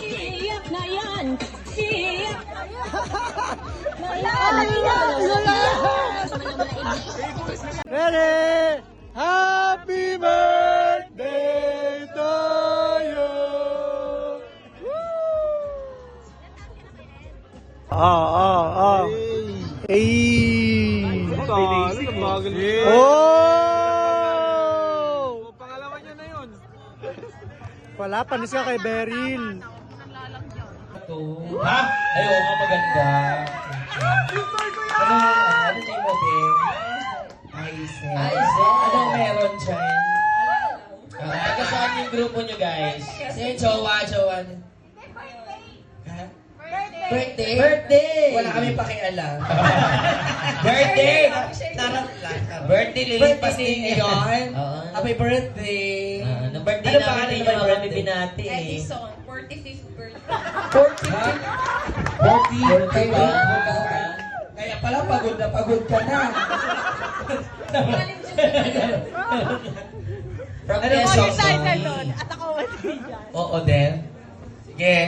Iyak na yan! Iyak na yan! Ready? Happy birthday to you! Hey! Oh! Pangalawa niya na yun. Wala, panis ka kay Beryl. Ha? Ayaw nga maganda. Ano name mo, babe? Aizen. Anong meron dyan? Taga saan yung grupo nyo, guys? Sige, jowa. Ha? Birthday! Wala kami pakialam. Birthday! Birthday, lilipas din ngayon. Happy birthday! Birthday ano namin ninyo mga kami binati eh. Edison, 45th birthday. 40 ba? Kaya pala pagod ka na. From Excited doon. At ako wala dyan. Oo, din. Sige.